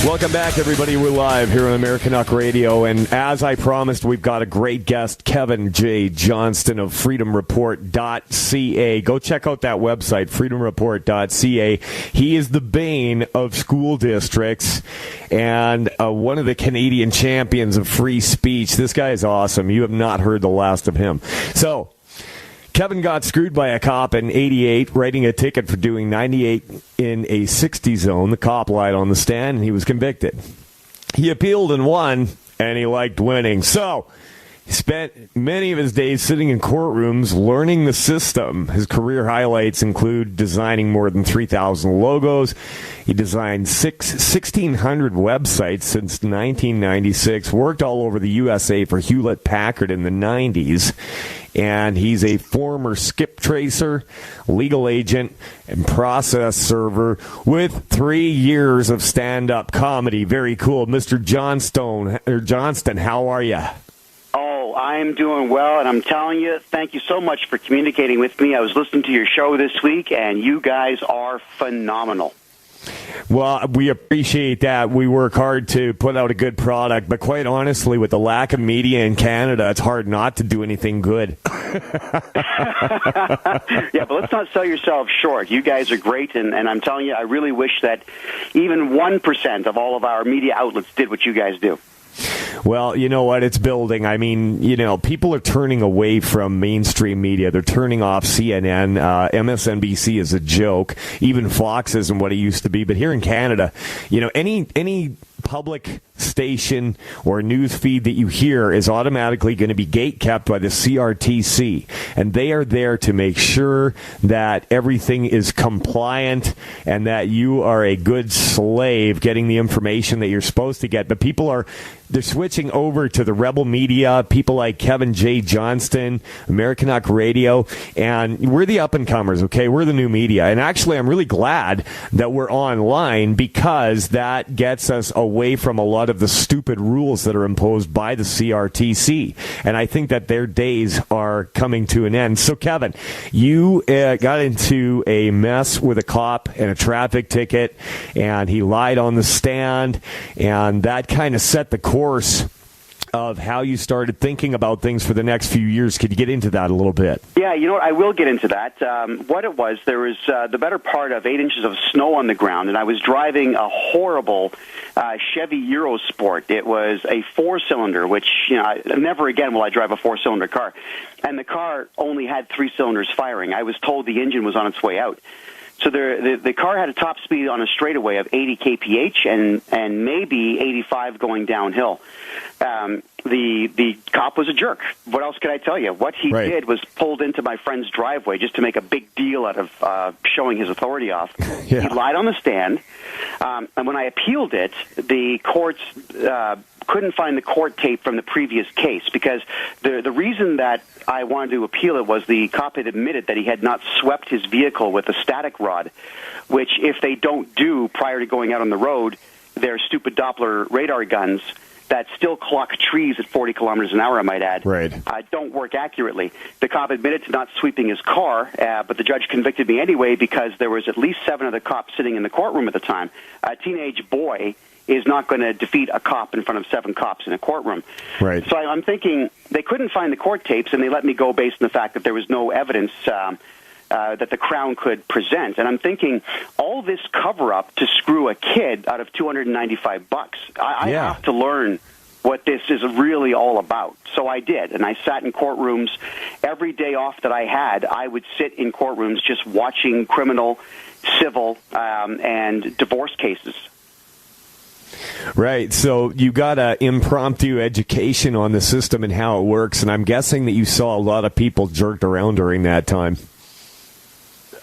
Welcome back, everybody. We're live here on Americanuck Radio, and as I promised, we've got a great guest, Kevin J. Johnston of freedomreport.ca. Go check out that website, freedomreport.ca. He is the bane of school districts and one of the Canadian champions of free speech. This guy is awesome. You have not heard the last of him. So, Kevin got screwed by a cop in 88, writing a ticket for doing 98 in a 60 zone. The cop lied on the stand, and he was convicted. He appealed and won, and he liked winning. So he spent many of his days sitting in courtrooms learning the system. His career highlights include designing more than 3,000 logos. He designed 1,600 websites since 1996, worked all over the USA for Hewlett-Packard in the 90s. And he's a former skip tracer, legal agent, and process server with 3 years of stand-up comedy. Very cool. Mr. Johnston, how are you? Oh, I'm doing well, and I'm telling you, thank you so much for communicating with me. I was listening to your show this week, and you guys are phenomenal. Well, we appreciate that. We work hard to put out a good product, but quite honestly, with the lack of media in Canada, it's hard not to do anything good. Yeah, but let's not sell yourselves short. You guys are great, and I'm telling you, I really wish that even 1% of all of our media outlets did what you guys do. Well, you know what? It's building. I mean, you know, people are turning away from mainstream media. They're turning off CNN. MSNBC is a joke. Even Fox isn't what it used to be. But here in Canada, you know, any public station or news feed that you hear is automatically going to be gatekept by the CRTC, and they are there to make sure that everything is compliant and that you are a good slave getting the information that you're supposed to get. But they're switching over to the rebel media, people like Kevin J. Johnston, Americanuck Radio, and we're the up-and-comers, okay? We're the new media. And actually, I'm really glad that we're online because that gets us away from a lot of the stupid rules that are imposed by the CRTC. And I think that their days are coming to an end. So, Kevin, you got into a mess with a cop and a traffic ticket, and he lied on the stand, and that kind of set the course of how you started thinking about things for the next few years. Could you get into that a little bit? Yeah, you know what? I will get into that. What it was, there was the better part of 8 inches of snow on the ground, and I was driving a horrible Chevy Eurosport. It was a 4-cylinder, which, you know, never again will I drive a 4-cylinder car. And the car only had 3 cylinders firing. I was told the engine was on its way out. So the car had a top speed on a straightaway of 80 kph and maybe 85 going downhill. The cop was a jerk. What else could I tell you? What he did was pulled into my friend's driveway just to make a big deal out of showing his authority off. Yeah. He lied on the stand, and when I appealed it, the courts couldn't find the court tape from the previous case because the reason that I wanted to appeal it was the cop had admitted that he had not swept his vehicle with a static rod, which if they don't do prior to going out on the road, their stupid Doppler radar guns that still clock trees at 40 kilometers an hour, I might add, don't work accurately. The cop admitted to not sweeping his car, but the judge convicted me anyway because there was at least 7 other cops sitting in the courtroom at the time. A teenage boy is not going to defeat a cop in front of 7 cops in a courtroom. Right. So I'm thinking they couldn't find the court tapes, and they let me go based on the fact that there was no evidence that the Crown could present. And I'm thinking, all this cover-up to screw a kid out of $295. I have to learn what this is really all about. So I did, and I sat in courtrooms. Every day off that I had, I would sit in courtrooms just watching criminal, civil, and divorce cases. Right. So you got an impromptu education on the system and how it works, and I'm guessing that you saw a lot of people jerked around during that time.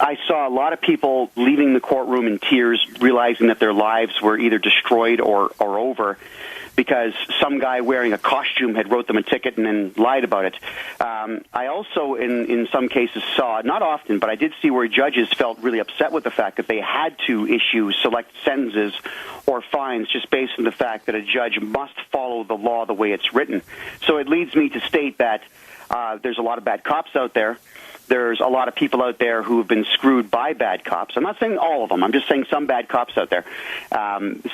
I saw a lot of people leaving the courtroom in tears, realizing that their lives were either destroyed or over because some guy wearing a costume had wrote them a ticket and then lied about it. I also, in some cases, saw, not often, but I did see where judges felt really upset with the fact that they had to issue select sentences or fines just based on the fact that a judge must follow the law the way it's written. So it leads me to state that there's a lot of bad cops out there. there's a lot of people out there who have been screwed by bad cops. I'm not saying all of them. I'm just saying some bad cops out there.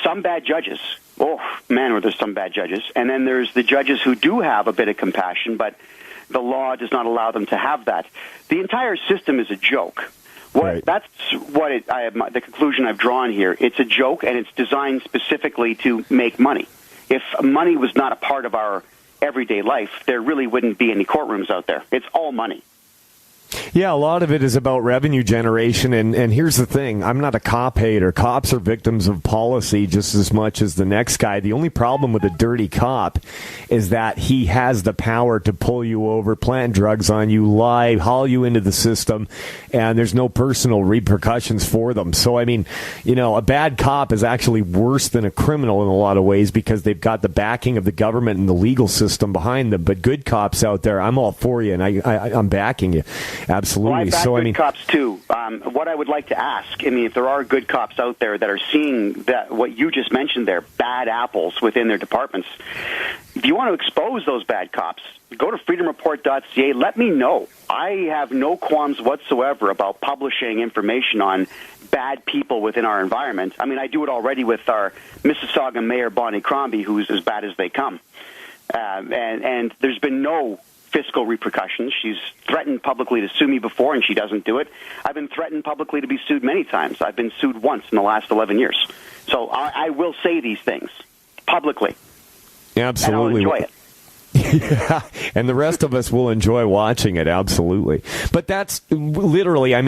Some bad judges. Oh, man, were there some bad judges. And then there's the judges who do have a bit of compassion, but the law does not allow them to have that. The entire system is a joke. That's the conclusion I've drawn here. It's a joke, and it's designed specifically to make money. If money was not a part of our everyday life, there really wouldn't be any courtrooms out there. It's all money. Yeah, a lot of it is about revenue generation, and here's the thing. I'm not a cop hater. Cops are victims of policy just as much as the next guy. The only problem with a dirty cop is that he has the power to pull you over, plant drugs on you, lie, haul you into the system, and there's no personal repercussions for them. So, I mean, a bad cop is actually worse than a criminal in a lot of ways because they've got the backing of the government and the legal system behind them. But good cops out there, I'm all for you, and I'm backing you. Absolutely. Well, I back good cops too. What I would like to ask, if there are good cops out there that are seeing that what you just mentioned there, bad apples within their departments, if you want to expose those bad cops, go to freedomreport.ca. Let me know. I have no qualms whatsoever about publishing information on bad people within our environment. I do it already with our Mississauga Mayor, Bonnie Crombie, who's as bad as they come. And there's been no fiscal repercussions. She's threatened publicly to sue me before, and she doesn't do it. I've been threatened publicly to be sued many times. I've been sued once in the last 11 years. So I will say these things publicly. Absolutely. And I'll enjoy it. Yeah, and the rest of us will enjoy watching it, absolutely. But that's literally, I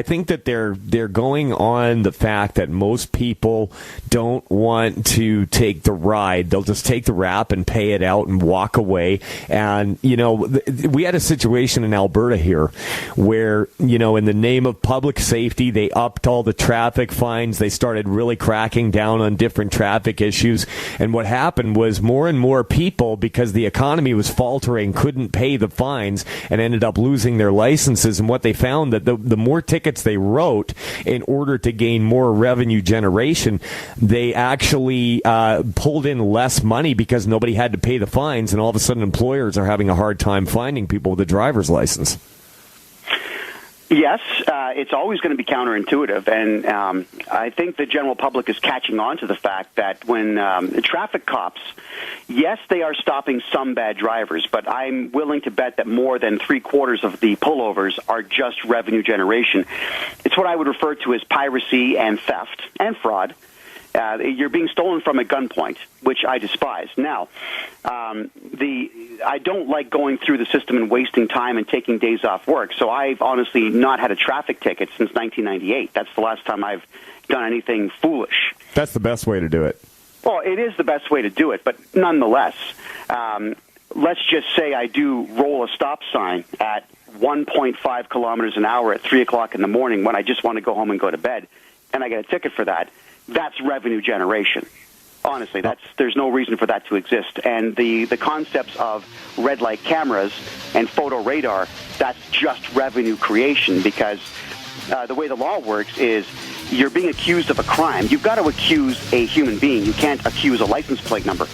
think that they're going on the fact that most people don't want to take the ride. They'll just take the rap and pay it out and walk away. And, we had a situation in Alberta here where, in the name of public safety, they upped all the traffic fines. They started really cracking down on different traffic issues. And what happened was more and more people, because the economy was faltering, couldn't pay the fines and ended up losing their licenses. And what they found that the more tickets they wrote in order to gain more revenue generation, they actually pulled in less money because nobody had to pay the fines, and all of a sudden employers are having a hard time finding people with a driver's license. Yes, it's always going to be counterintuitive, and I think the general public is catching on to the fact that when the traffic cops, yes, they are stopping some bad drivers, but I'm willing to bet that more than three-quarters of the pullovers are just revenue generation. It's what I would refer to as piracy and theft and fraud. You're being stolen from at gunpoint, which I despise. Now, I don't like going through the system and wasting time and taking days off work, so I've honestly not had a traffic ticket since 1998. That's the last time I've done anything foolish. That's the best way to do it. Well, it is the best way to do it, but nonetheless, let's just say I do roll a stop sign at 1.5 kilometers an hour at 3 o'clock in the morning when I just want to go home and go to bed, and I get a ticket for that. That's revenue generation. Honestly, there's no reason for that to exist. And the concepts of red light cameras and photo radar, that's just revenue creation, because the way the law works is you're being accused of a crime. You've got to accuse a human being. You can't accuse a license plate number.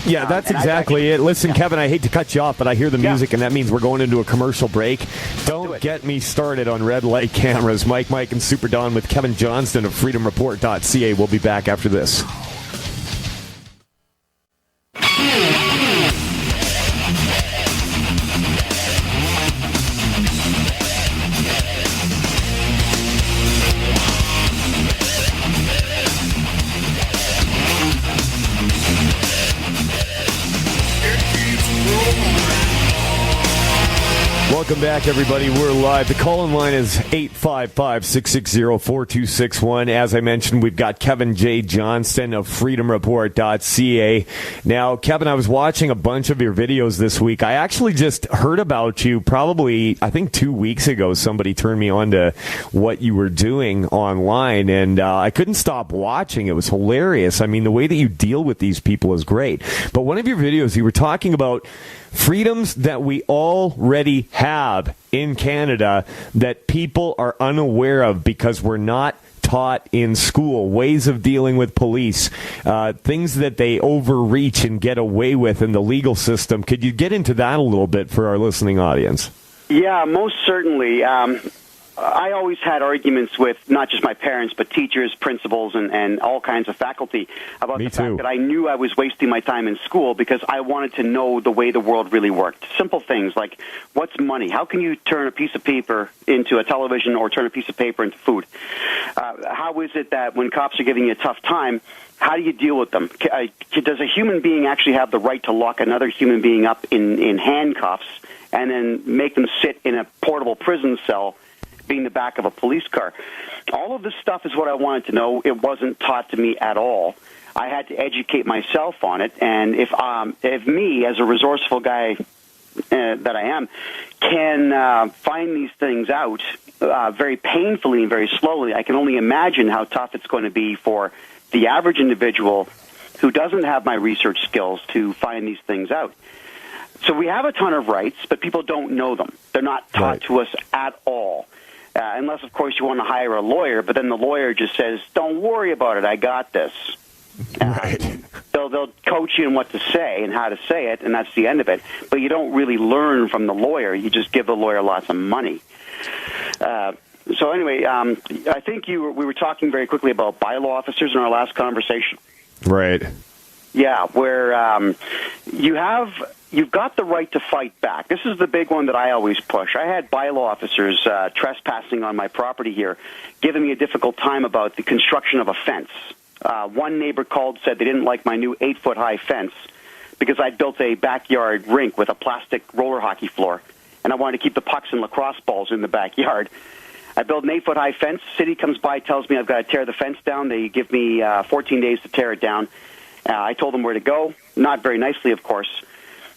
Yeah, that's exactly it. Listen, Kevin, I hate to cut you off, but I hear the music, and that means we're going into a commercial break. Don't get me started on red light cameras. Mike, and Super Don with Kevin Johnston of freedomreport.ca. We'll be back after this. Welcome back, everybody. We're live. The call-in line is 855-660-4261. As I mentioned, we've got Kevin J. Johnston of freedomreport.ca. Now, Kevin, I was watching a bunch of your videos this week. I actually just heard about you probably, I think, 2 weeks ago. Somebody turned me on to what you were doing online, and I couldn't stop watching. It was hilarious. I mean, the way that you deal with these people is great. But one of your videos, you were talking about freedoms that we already have in Canada that people are unaware of because we're not taught in school, ways of dealing with police, things that they overreach and get away with in the legal system. Could you get into that a little bit for our listening audience? Yeah, most certainly. I always had arguments with not just my parents, but teachers, principals, and all kinds of faculty about the fact that I knew I was wasting my time in school because I wanted to know the way the world really worked. Simple things like, what's money? How can you turn a piece of paper into a television or turn a piece of paper into food? How is it that when cops are giving you a tough time, how do you deal with them? Does a human being actually have the right to lock another human being up in handcuffs and then make them sit in a portable prison cell being the back of a police car? All of this stuff is what I wanted to know. It wasn't taught to me at all. I had to educate myself on it, and if me, as a resourceful guy that I am, can find these things out very painfully and very slowly, I can only imagine how tough it's going to be for the average individual who doesn't have my research skills to find these things out. So we have a ton of rights, but people don't know them. They're not taught to us at all. Unless, of course, you want to hire a lawyer, but then the lawyer just says, don't worry about it, I got this. Right. They'll coach you in what to say and how to say it, and that's the end of it. But you don't really learn from the lawyer. You just give the lawyer lots of money. So anyway, I think we were talking very quickly about bylaw officers in our last conversation. Right. Yeah, where you've got the right to fight back. This is the big one that I always push. I had bylaw officers trespassing on my property here, giving me a difficult time about the construction of a fence. One neighbor called, said they didn't like my new 8-foot-high fence because I built a backyard rink with a plastic roller hockey floor, and I wanted to keep the pucks and lacrosse balls in the backyard. I built an 8-foot-high fence. City comes by, tells me I've got to tear the fence down. They give me 14 days to tear it down. I told them where to go, not very nicely, of course.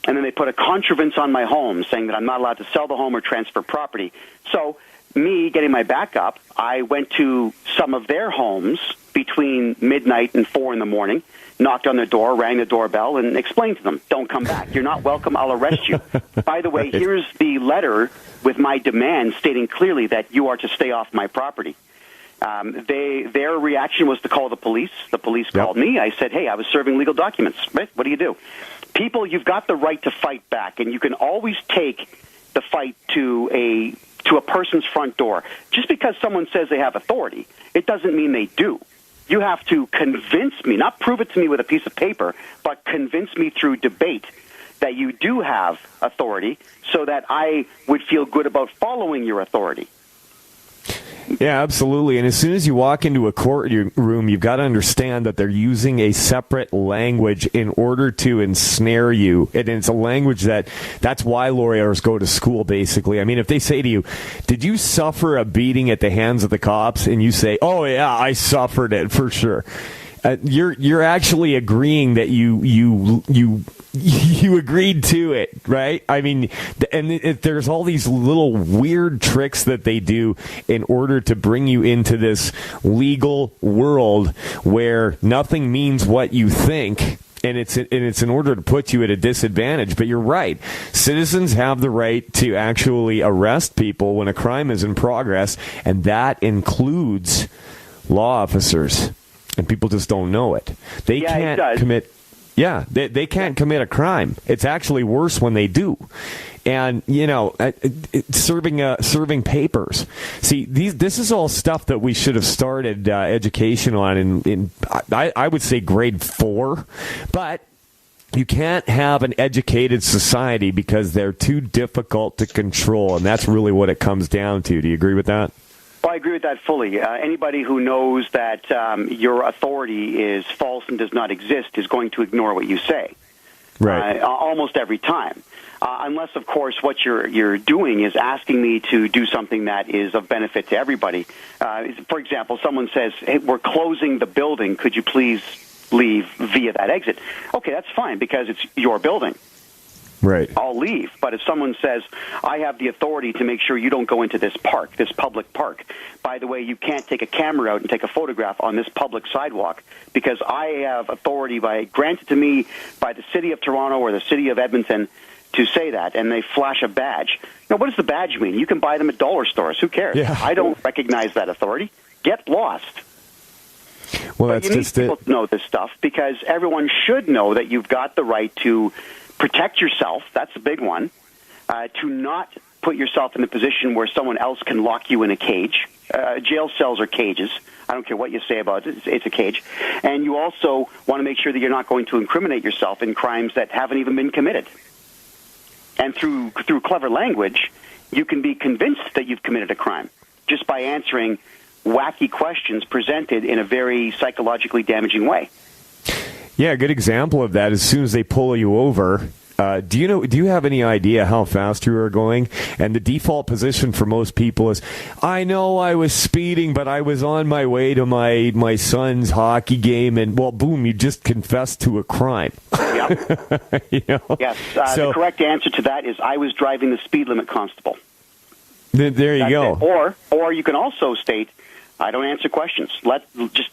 And then they put a contrivance on my home, saying that I'm not allowed to sell the home or transfer property. So me getting my back up, I went to some of their homes between midnight and 4 in the morning, knocked on their door, rang the doorbell, and explained to them, don't come back. You're not welcome. I'll arrest you. By the way, here's the letter with my demand stating clearly that you are to stay off my property. Their reaction was to call the police. The police called me. I said, hey, I was serving legal documents. What do you do? People, you've got the right to fight back, and you can always take the fight to a person's front door. Just because someone says they have authority, it doesn't mean they do. You have to convince me, not prove it to me with a piece of paper, but convince me through debate that you do have authority so that I would feel good about following your authority. Yeah, absolutely. And as soon as you walk into a courtroom, you've got to understand that they're using a separate language in order to ensnare you. And it's a language that's why lawyers go to school, basically. I mean, if they say to you, did you suffer a beating at the hands of the cops? And you say, oh, yeah, I suffered it for sure. You're actually agreeing that you agreed to it, right? I mean, and there's all these little weird tricks that they do in order to bring you into this legal world where nothing means what you think. And it's in order to put you at a disadvantage. But you're right. Citizens have the right to actually arrest people when a crime is in progress, and that includes law officers. And people just don't know it. They can't commit. Yeah, they can't commit a crime. It's actually worse when they do. And serving papers. See, this is all stuff that we should have started education on in I would say grade 4, but you can't have an educated society because they're too difficult to control, and that's really what it comes down to. Do you agree with that? Well, I agree with that fully. Anybody who knows that your authority is false and does not exist is going to ignore what you say. Right. Almost every time. Unless, of course, what you're doing is asking me to do something that is of benefit to everybody. For example, someone says, hey, we're closing the building. Could you please leave via that exit? Okay, that's fine because it's your building. Right. I'll leave. But if someone says, I have the authority to make sure you don't go into this park, this public park. By the way, you can't take a camera out and take a photograph on this public sidewalk because I have authority granted to me by the city of Toronto or the city of Edmonton to say that, and they flash a badge. Now, what does the badge mean? You can buy them at dollar stores. Who cares? Yeah. I don't recognize that authority. Get lost. Well, but that's you need just people it. to know this stuff because everyone should know that you've got the right to protect yourself. That's a big one. To not put yourself in a position where someone else can lock you in a cage. Jail cells are cages. I don't care what you say about it. It's a cage. And you also want to make sure that you're not going to incriminate yourself in crimes that haven't even been committed. And through clever language, you can be convinced that you've committed a crime just by answering wacky questions presented in a very psychologically damaging way. Yeah, a good example of that, as soon as they pull you over, do you have any idea how fast you are going? And the default position for most people is, I know I was speeding, but I was on my way to my son's hockey game, and, well, boom, you just confessed to a crime. Yep. You know? Yes. The correct answer to that is, I was driving the speed limit, constable. There you go. Or you can also state, I don't answer questions. Just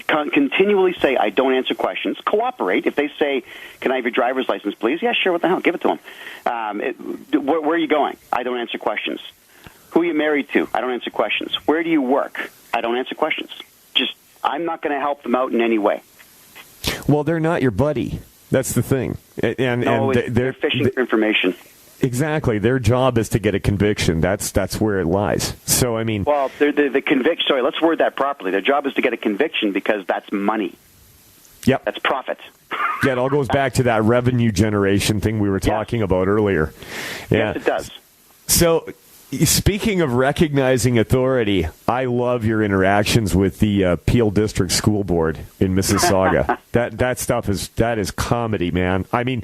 continually say, I don't answer questions. Cooperate. If they say, can I have your driver's license, please? Yeah, sure, what the hell? Give it to them. Where are you going? I don't answer questions. Who are you married to? I don't answer questions. Where do you work? I don't answer questions. I'm not going to help them out in any way. Well, they're not your buddy. That's the thing. They're fishing for information. Exactly. Their job is to get a conviction. That's where it lies. So, I mean... Well, the conviction... Sorry, let's word that properly. Their job is to get a conviction because that's money. Yep. That's profit. Yeah, it all goes back to that revenue generation thing we were talking about earlier. Yeah. Yes, it does. So, speaking of recognizing authority, I love your interactions with the Peele District School Board in Mississauga. that stuff is comedy, man. I mean,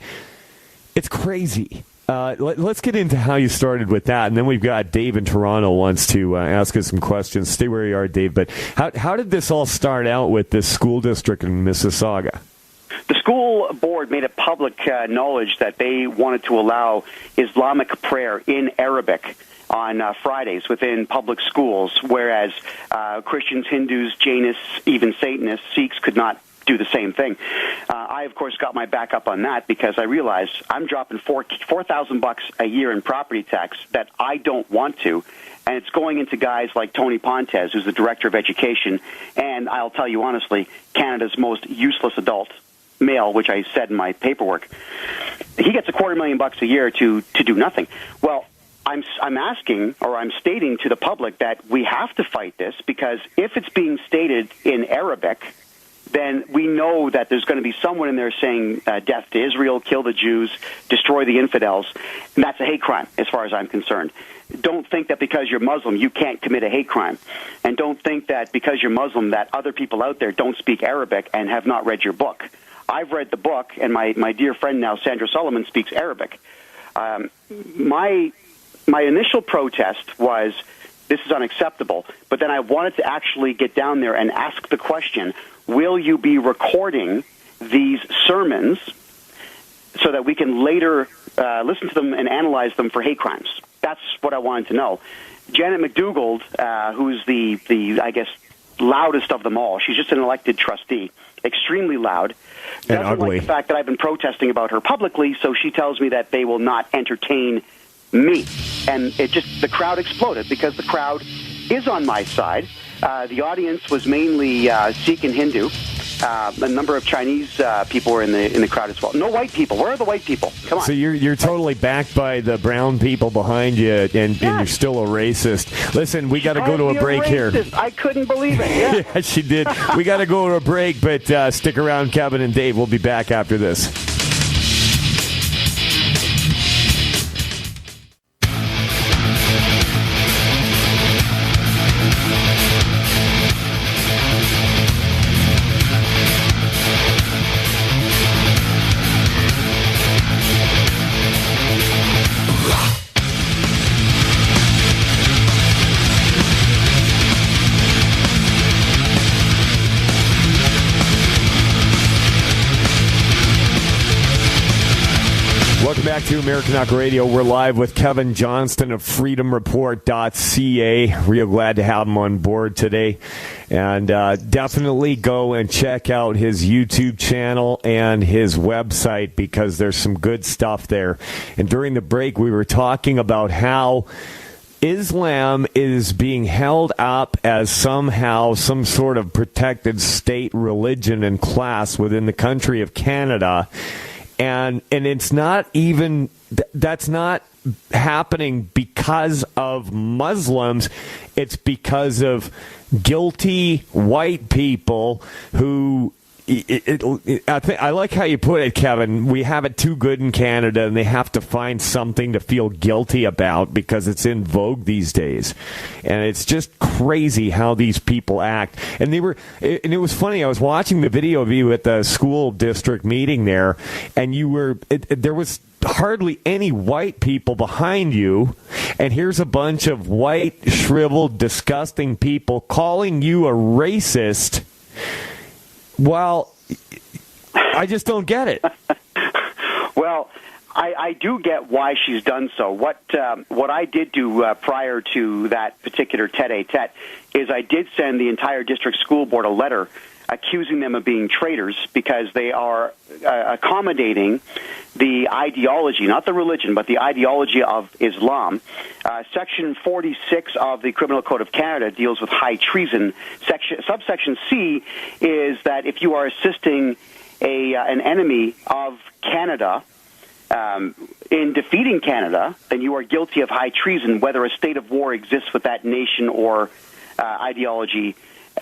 it's crazy. Let's get into how you started with that, and then we've got Dave in Toronto wants to ask us some questions. Stay where you are, Dave. But how did this all start out with this school district in Mississauga? The school board made it public knowledge that they wanted to allow Islamic prayer in Arabic on Fridays within public schools, whereas Christians, Hindus, Jainists, even Satanists, Sikhs could not do the same thing. I, of course, got my back up on that because I realized I'm dropping $4,000 a year in property tax that I don't want to, and it's going into guys like Tony Pontes, who's the Director of Education, and I'll tell you honestly, Canada's most useless adult male, which I said in my paperwork. He gets $250,000 a year to do nothing. Well, I'm asking, or I'm stating to the public that we have to fight this, because if it's being stated in Arabic, then we know that there's going to be someone in there saying death to Israel, kill the Jews, destroy the infidels, and that's a hate crime as far as I'm concerned. Don't think that because you're Muslim you can't commit a hate crime, and don't think that because you're Muslim that other people out there don't speak Arabic and have not read your book. I've read the book, and my dear friend now, Sandra Solomon, speaks Arabic. My initial protest was, this is unacceptable, but then I wanted to actually get down there and ask the question, will you be recording these sermons so that we can later listen to them and analyze them for hate crimes? That's what I wanted to know. Janet McDougald, who's the I guess, loudest of them all, she's just an elected trustee, extremely loud, doesn't ugly. like the fact that I've been protesting about her publicly, so she tells me that they will not entertain me. And the crowd exploded because the crowd is on my side. The audience was mainly Sikh and Hindu. A number of Chinese people were in the crowd as well. No white people. Where are the white people? Come on. So you're totally backed by the brown people behind you, and you're still a racist. Listen, we got to go to a break here. I couldn't believe it. Yeah, yeah, she did. We got to go to a break, but stick around, Kevin and Dave. We'll be back after this. Welcome back to Americanuck Radio. We're live with Kevin Johnston of freedomreport.ca. Real glad to have him on board today. And definitely go and check out his YouTube channel and his website, because there's some good stuff there. And during the break, we were talking about how Islam is being held up as somehow some sort of protected state religion and class within the country of Canada. And it's not even, that's not happening because of Muslims. It's because of guilty white people who... I like how you put it, Kevin. We have it too good in Canada, and they have to find something to feel guilty about because it's in vogue these days. And it's just crazy how these people act. And it was funny. I was watching the video of you at the school district meeting there, and there was hardly any white people behind you, and here's a bunch of white, shriveled, disgusting people calling you a racist. Well, I just don't get it. Well, I do get why she's done so. What I did do prior to that particular tete-a-tete is I did send the entire district school board a letter accusing them of being traitors because they are accommodating the ideology, not the religion, but the ideology of Islam. Section 46 of the Criminal Code of Canada deals with high treason. Subsection C is that if you are assisting an enemy of Canada in defeating Canada, then you are guilty of high treason, whether a state of war exists with that nation or ideology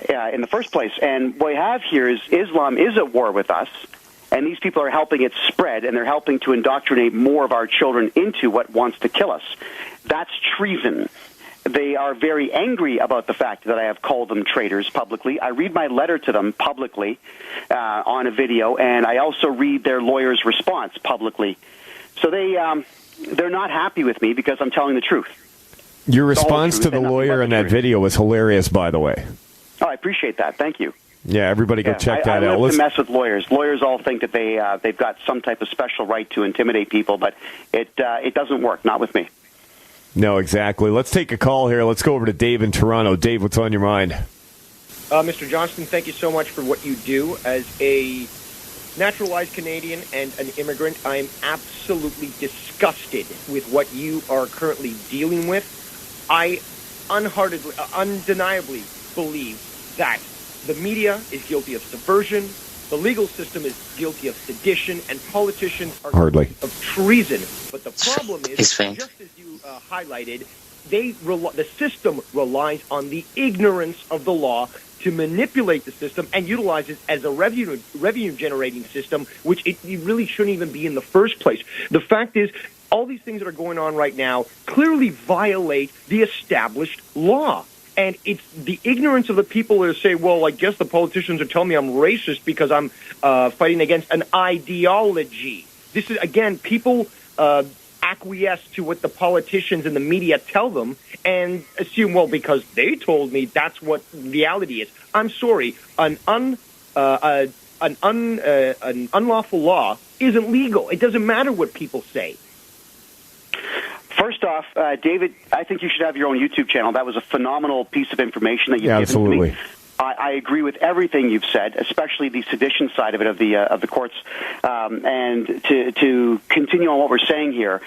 in the first place. And what we have here is Islam is at war with us, and these people are helping it spread, and they're helping to indoctrinate more of our children into what wants to kill us. That's treason. They are very angry about the fact that I have called them traitors publicly. I read my letter to them publicly on a video, and I also read their lawyer's response publicly. So they're not happy with me because I'm telling the truth. Your response to the lawyer in that video was hilarious, by the way. Oh, I appreciate that. Thank you. Yeah, everybody go check that out. I live to mess with lawyers. Lawyers all think that they've got some type of special right to intimidate people, but it doesn't work. Not with me. No, exactly. Let's take a call here. Let's go over to Dave in Toronto. Dave, what's on your mind? Mr. Johnston, thank you so much for what you do. As a naturalized Canadian and an immigrant, I am absolutely disgusted with what you are currently dealing with. I undeniably believe that the media is guilty of subversion, the legal system is guilty of sedition, and politicians are guilty of treason. But the problem is, just as you highlighted, the system relies on the ignorance of the law to manipulate the system and utilize it as a revenue-generating system, which it really shouldn't even be in the first place. The fact is, all these things that are going on right now clearly violate the established law. And it's the ignorance of the people that say, well, I guess the politicians are telling me I'm racist because I'm fighting against an ideology. This is, again, people acquiesce to what the politicians and the media tell them and assume, well, because they told me that's what reality is. I'm sorry, an unlawful law isn't legal. It doesn't matter what people say. First off, David, I think you should have your own YouTube channel. That was a phenomenal piece of information that you've given to me. I agree with everything you've said, especially the sedition side of it of the courts. And to continue on what we're saying here,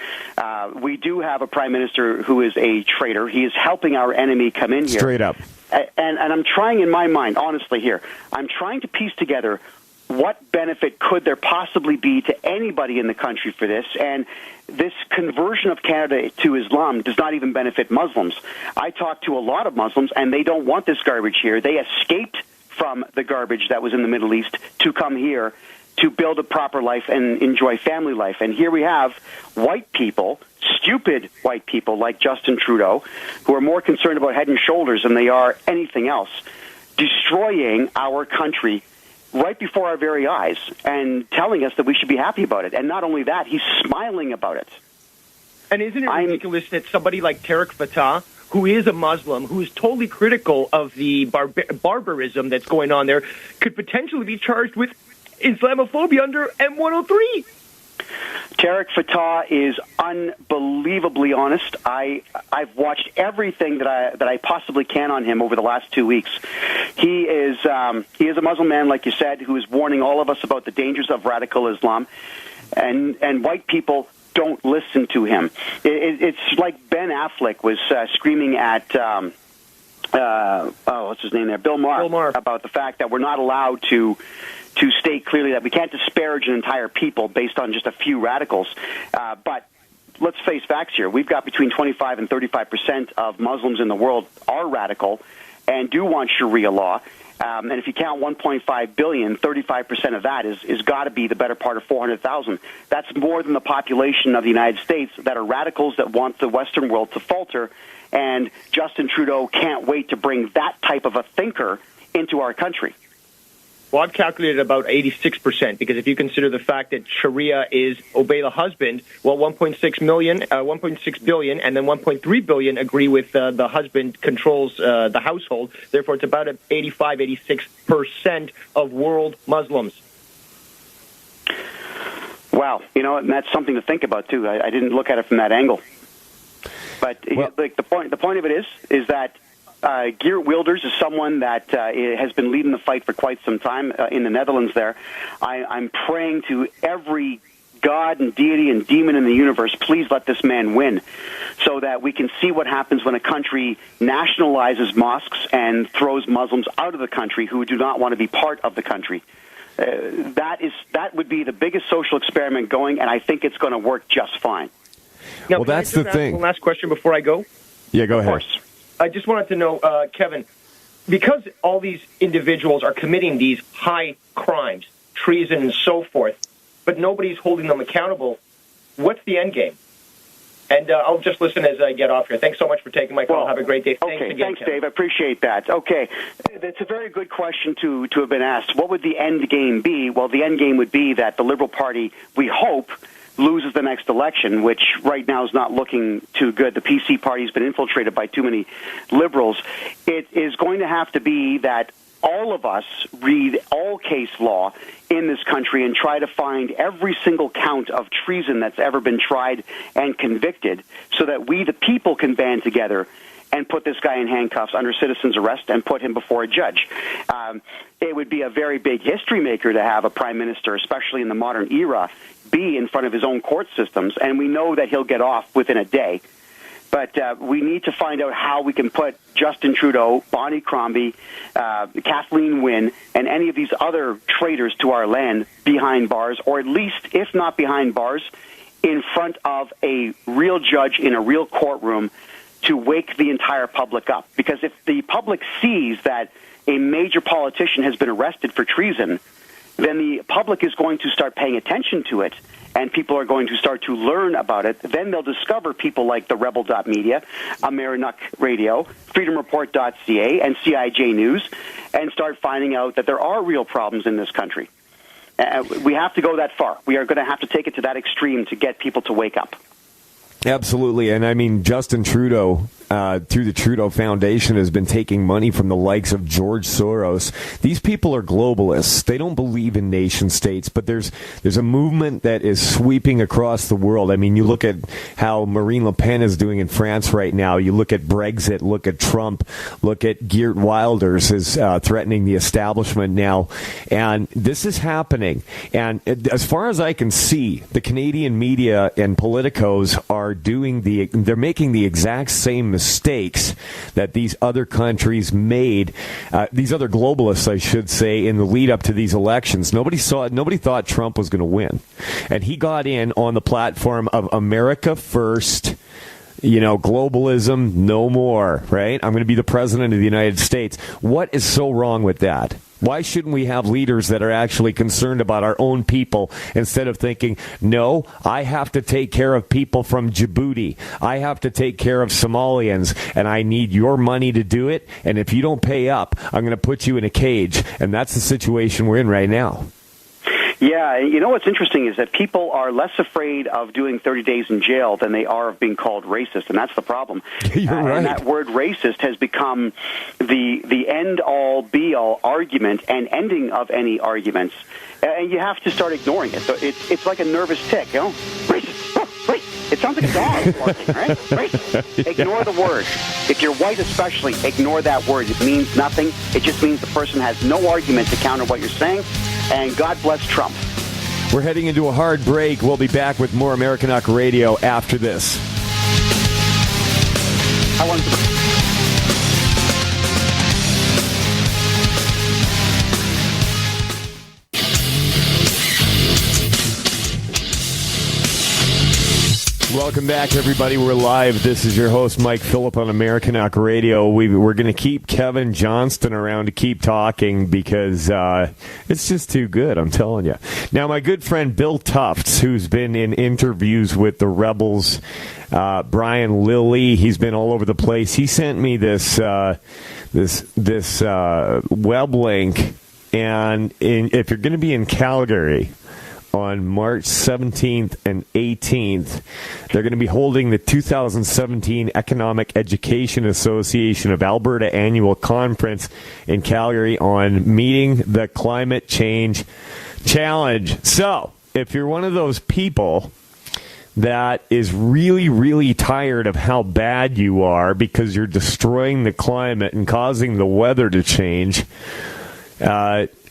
we do have a prime minister who is a traitor. He is helping our enemy come in here. Straight up. And I'm trying in my mind, honestly here, I'm trying to piece together what benefit could there possibly be to anybody in the country for this? And this conversion of Canada to Islam does not even benefit Muslims. I talk to a lot of Muslims, and they don't want this garbage here. They escaped from the garbage that was in the Middle East to come here to build a proper life and enjoy family life. And here we have white people, stupid white people like Justin Trudeau, who are more concerned about head and shoulders than they are anything else, destroying our country right before our very eyes and telling us that we should be happy about it. And not only that, he's smiling about it. And isn't it ridiculous that somebody like Tariq Fatah, who is a Muslim, who is totally critical of the barbarism that's going on there, could potentially be charged with Islamophobia under M103? Tariq Fatah is unbelievably honest. I've watched everything that I possibly can on him over the last 2 weeks. He is a Muslim man, like you said, who is warning all of us about the dangers of radical Islam, and white people don't listen to him. It's like Ben Affleck was screaming at what's his name there, Bill Maher, about the fact that we're not allowed to state clearly that we can't disparage an entire people based on just a few radicals. But let's face facts here. We've got between 25 and 35% of Muslims in the world are radical and do want Sharia law. And if you count 1.5 billion, 35% of that is got to be the better part of 400,000. That's more than the population of the United States that are radicals that want the Western world to falter. And Justin Trudeau can't wait to bring that type of a thinker into our country. Well, I've calculated about 86%, because if you consider the fact that Sharia is obey the husband, well, 1.6 billion, and then 1.3 billion agree with the husband controls the household. Therefore, it's about 86% of world Muslims. Wow, and that's something to think about too. I didn't look at it from that angle. But the point of it is that Geert Wilders is someone that has been leading the fight for quite some time in the Netherlands there. I'm praying to every God and deity and demon in the universe, please let this man win, so that we can see what happens when a country nationalizes mosques and throws Muslims out of the country who do not want to be part of the country. That would be the biggest social experiment going, and I think it's going to work just fine. Now, well, that's the thing. One last question before I go. Yeah, go ahead. Of course. I just wanted to know, Kevin, because all these individuals are committing these high crimes, treason and so forth, but nobody's holding them accountable, what's the end game? And I'll just listen as I get off here. Thanks so much for taking my call. Well, have a great day. Thanks, Dave. I appreciate that. Okay, that's a very good question to have been asked. What would the end game be? Well, the end game would be that the Liberal Party, we hope, loses the next election, which right now is not looking too good. The PC party has been infiltrated by too many liberals. It is going to have to be that all of us read all case law in this country and try to find every single count of treason that's ever been tried and convicted, so that we, the people, can band together and put this guy in handcuffs under citizen's arrest and put him before a judge. It would be a very big history maker to have a prime minister, especially in the modern era, be in front of his own court systems, and we know that he'll get off within a day. But we need to find out how we can put Justin Trudeau, Bonnie Crombie, Kathleen Wynne, and any of these other traitors to our land behind bars, or at least, if not behind bars, in front of a real judge in a real courtroom to wake the entire public up. Because if the public sees that a major politician has been arrested for treason, then the public is going to start paying attention to it, and people are going to start to learn about it. Then they'll discover people like the Rebel.media, Americanuck Radio, FreedomReport.ca, and CIJ News, and start finding out that there are real problems in this country. We have to go that far. We are going to have to take it to that extreme to get people to wake up. Absolutely. And I mean, Justin Trudeau, through the Trudeau Foundation, has been taking money from the likes of George Soros. These people are globalists. They don't believe in nation states, but there's a movement that is sweeping across the world. I mean, you look at how Marine Le Pen is doing in France right now. You look at Brexit, look at Trump, look at Geert Wilders is threatening the establishment now. And this is happening. And as far as I can see, the Canadian media and politicos are they're making the exact same mistakes that these other countries made, these other globalists, I should say, in the lead up to these elections. Nobody thought Trump was going to win. And he got in on the platform of America first, globalism, no more, right? I'm going to be the president of the United States. What is so wrong with that? Why shouldn't we have leaders that are actually concerned about our own people instead of thinking, no, I have to take care of people from Djibouti. I have to take care of Somalians, and I need your money to do it. And if you don't pay up, I'm going to put you in a cage. And that's the situation we're in right now. Yeah, what's interesting is that people are less afraid of doing 30 days in jail than they are of being called racist, and that's the problem. You're right. And that word racist has become the end-all, be-all argument and ending of any arguments, and you have to start ignoring it. So it's like a nervous tick, Racist, racist. It sounds like a dog barking, right? Racist. Ignore the word. If you're white especially, ignore that word. It means nothing. It just means the person has no argument to counter what you're saying. And God bless Trump. We're heading into a hard break. We'll be back with more Americanuck Radio after this. I want to... Welcome back, everybody. We're live. This is your host, Mike Phillip, on Americanuck Radio. We're going to keep Kevin Johnston around to keep talking because it's just too good, I'm telling you. Now, my good friend Bill Tufts, who's been in interviews with the Rebels, Brian Lilly, he's been all over the place. He sent me this web link, and if you're going to be in Calgary on March 17th and 18th, they're going to be holding the 2017 Economic Education Association of Alberta Annual Conference in Calgary on meeting the climate change challenge. So, if you're one of those people that is really, really tired of how bad you are because you're destroying the climate and causing the weather to change,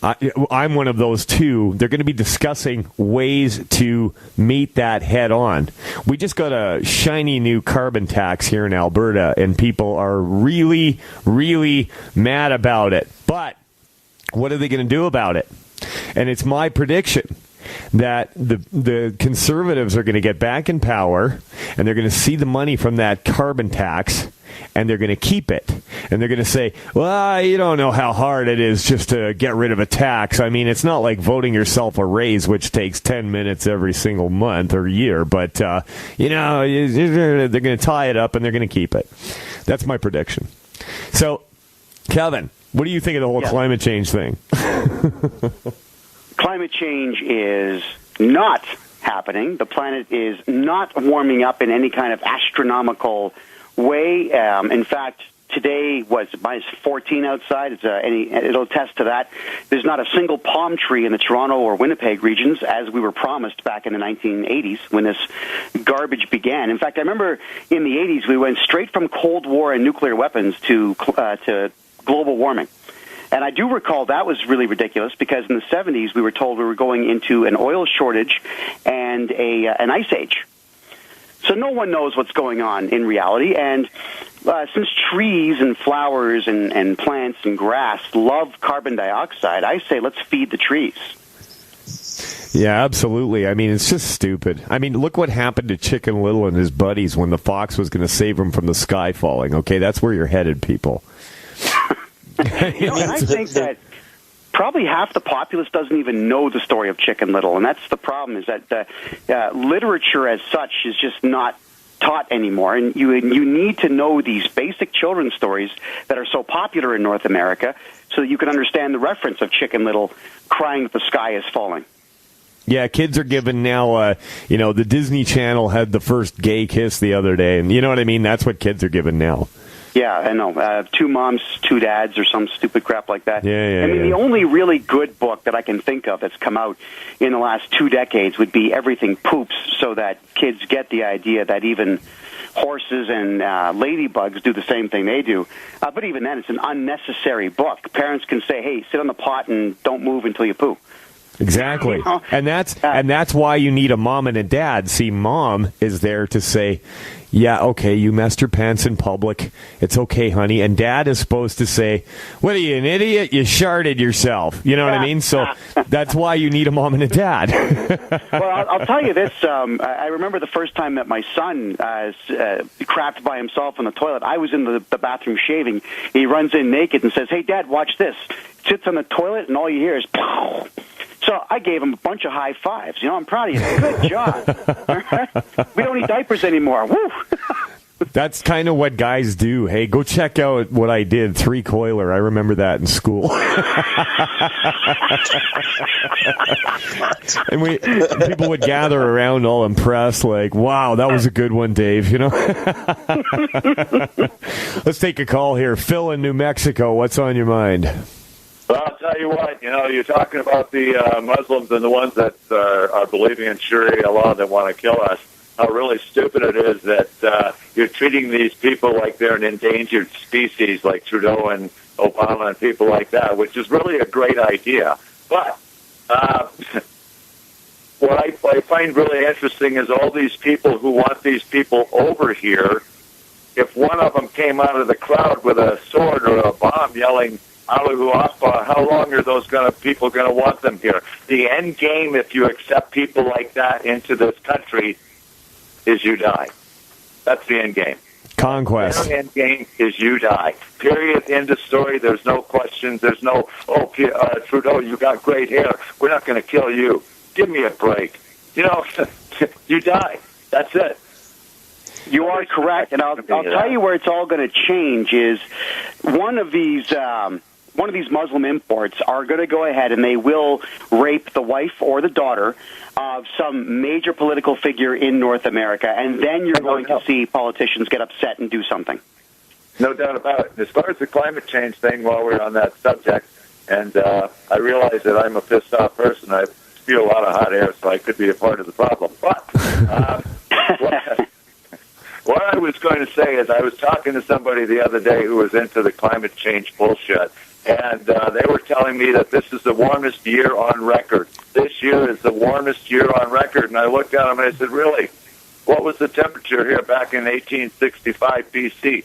I'm one of those too. They're going to be discussing ways to meet that head on. We just got a shiny new carbon tax here in Alberta, and people are really, really mad about it. But what are they going to do about it? And it's my prediction that the Conservatives are going to get back in power, and they're going to see the money from that carbon tax, and they're going to keep it. And they're going to say, well, you don't know how hard it is just to get rid of a tax. I mean, it's not like voting yourself a raise, which takes 10 minutes every single month or year. But, they're going to tie it up, and they're going to keep it. That's my prediction. So, Kevin, what do you think of the whole climate change thing? Climate change is not happening. The planet is not warming up in any kind of astronomical way. In fact, today was minus 14 outside. It'll attest to that. There's not a single palm tree in the Toronto or Winnipeg regions, as we were promised back in the 1980s when this garbage began. In fact, I remember in the 80s we went straight from Cold War and nuclear weapons to global warming. And I do recall that was really ridiculous because in the 70s we were told we were going into an oil shortage and an ice age. So no one knows what's going on in reality. And since trees and flowers and plants and grass love carbon dioxide, I say let's feed the trees. Yeah, absolutely. I mean, it's just stupid. I mean, look what happened to Chicken Little and his buddies when the fox was going to save him from the sky falling. Okay, that's where you're headed, people. And I think that probably half the populace doesn't even know the story of Chicken Little, and that's the problem, is that the literature as such is just not taught anymore, and you need to know these basic children's stories that are so popular in North America so that you can understand the reference of Chicken Little crying that the sky is falling. Yeah, kids are given now, the Disney Channel had the first gay kiss the other day, and you know what I mean? That's what kids are given now. Yeah, I know. 2 moms, 2 dads, or some stupid crap like that. Yeah, I mean, the only really good book that I can think of that's come out in the last 2 decades would be Everything Poops, so that kids get the idea that even horses and ladybugs do the same thing they do. But even then, it's an unnecessary book. Parents can say, hey, sit on the pot and don't move until you poo. Exactly. And that's why you need a mom and a dad. See, mom is there to say, yeah, okay, you messed your pants in public. It's okay, honey. And dad is supposed to say, what are you, an idiot? You sharted yourself. You know what I mean? So that's why you need a mom and a dad. Well, I'll tell you this. I remember the first time that my son crapped by himself in the toilet. I was in the bathroom shaving. He runs in naked and says, hey, Dad, watch this. Sits on the toilet, and all you hear is, pow. So I gave him a bunch of high fives. I'm proud of you. Good job. We don't need diapers anymore. Woo! That's kind of what guys do. Hey, go check out what I did. 3-coiler. I remember that in school. And people would gather around all impressed, like, wow, that was a good one, Dave. Let's take a call here. Phil in New Mexico, what's on your mind? Well, I'll tell you what, you're talking about the Muslims and the ones that are believing in Sharia law that want to kill us. How really stupid it is that you're treating these people like they're an endangered species, like Trudeau and Obama and people like that, which is really a great idea. But what I find really interesting is all these people who want these people over here. If one of them came out of the crowd with a sword or a bomb yelling, Allahu Akbar, how long are those people going to want them here? The end game, if you accept people like that into this country, is you die. That's the end game. Conquest. Their end game is you die. Period. End of story. There's no questions. There's no, Trudeau, you got great hair. We're not going to kill you. Give me a break. You die. That's it. You are correct, and I'll tell you where it's all going to change is one of these Muslim imports are going to go ahead and they will rape the wife or the daughter of some major political figure in North America, and then you're going to see politicians get upset and do something. No doubt about it. As far as the climate change thing, while we're on that subject, and I realize that I'm a pissed-off person. I spew a lot of hot air, so I could be a part of the problem. But what I was going to say is I was talking to somebody the other day who was into the climate change bullshit, and they were telling me that this is the warmest year on record. This year is the warmest year on record. And I looked at them and I said, really? What was the temperature here back in 1865 BC?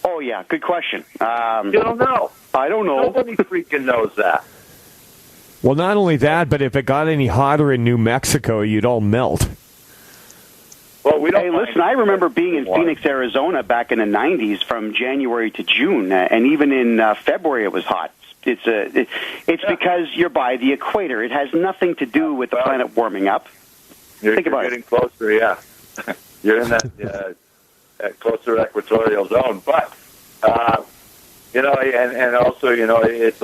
Oh, yeah, good question. You don't know. I don't know. Nobody freaking knows that. Well, not only that, but if it got any hotter in New Mexico, you'd all melt. Well, we don't. Hey, listen, I remember being in Phoenix, Arizona back in the 90s from January to June, and even in February it was hot. It's because you're by the equator. It has nothing to do with the planet warming up. Think about it. You're getting closer, yeah. You're in that closer equatorial zone. But, and also, it's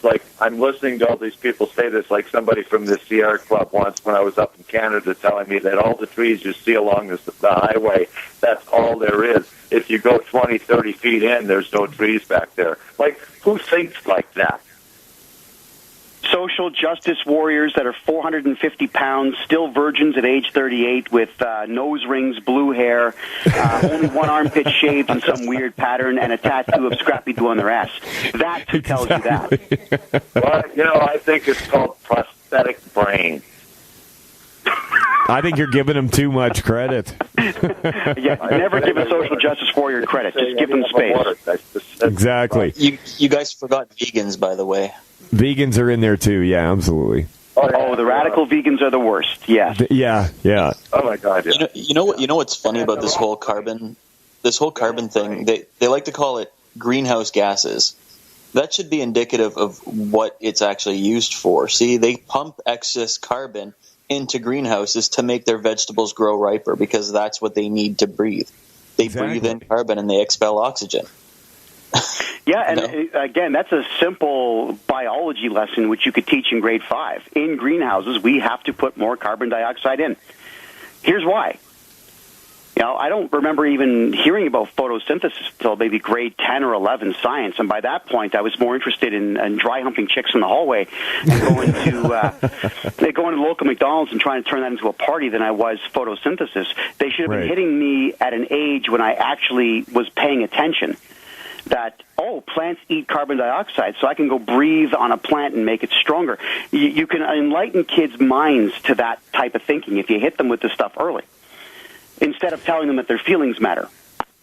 like I'm listening to all these people say this, like somebody from the Sierra Club once when I was up in Canada telling me that all the trees you see along the highway, that's all there is. If you go 20, 30 feet in, there's no trees back there. Like, who thinks like that? Social justice warriors that are 450 pounds, still virgins at age 38 with nose rings, blue hair, only one armpit shaved in some weird pattern, and a tattoo of Scrappy-Doo on their ass. That's who tells you that. Well, I think it's called prosthetic brain. I think you're giving them too much credit. Yeah, never give a social justice warrior credit. Just give them space. Exactly. You guys forgot vegans, by the way. Vegans are in there too. Yeah, absolutely. Oh, the radical vegans are the worst. Yes. Yeah. Oh my God. Yeah. You know what's funny about this whole carbon thing? They like to call it greenhouse gases. That should be indicative of what it's actually used for. See, they pump excess carbon into greenhouses to make their vegetables grow riper because that's what they need to breathe. They breathe in carbon and they expel oxygen. Yeah, and again, that's a simple biology lesson which you could teach in grade 5. In greenhouses, we have to put more carbon dioxide in. Here's why. I don't remember even hearing about photosynthesis until maybe grade 10 or 11 science, and by that point, I was more interested in dry humping chicks in the hallway and going to local McDonald's and trying to turn that into a party than I was photosynthesis. They should have been hitting me at an age when I actually was paying attention that, plants eat carbon dioxide, so I can go breathe on a plant and make it stronger. You can enlighten kids' minds to that type of thinking if you hit them with this stuff early, instead of telling them that their feelings matter.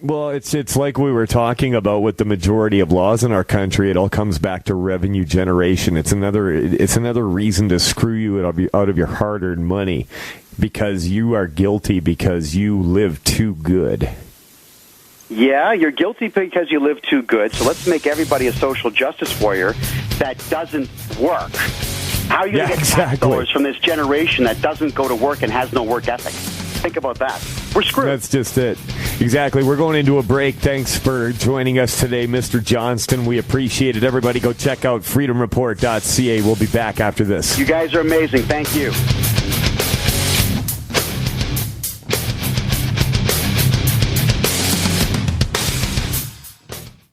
Well, it's like we were talking about with the majority of laws in our country. It all comes back to revenue generation. It's another reason to screw you out of your hard-earned money because you are guilty because you live too good. Yeah, you're guilty because you live too good, so let's make everybody a social justice warrior that doesn't work. How are you going to get tax dollars from this generation that doesn't go to work and has no work ethic? Think about that. We're screwed. That's just it. Exactly. We're going into a break. Thanks for joining us today, Mr. Johnston. We appreciate it. Everybody go check out freedomreport.ca. We'll be back after this. You guys are amazing. Thank you.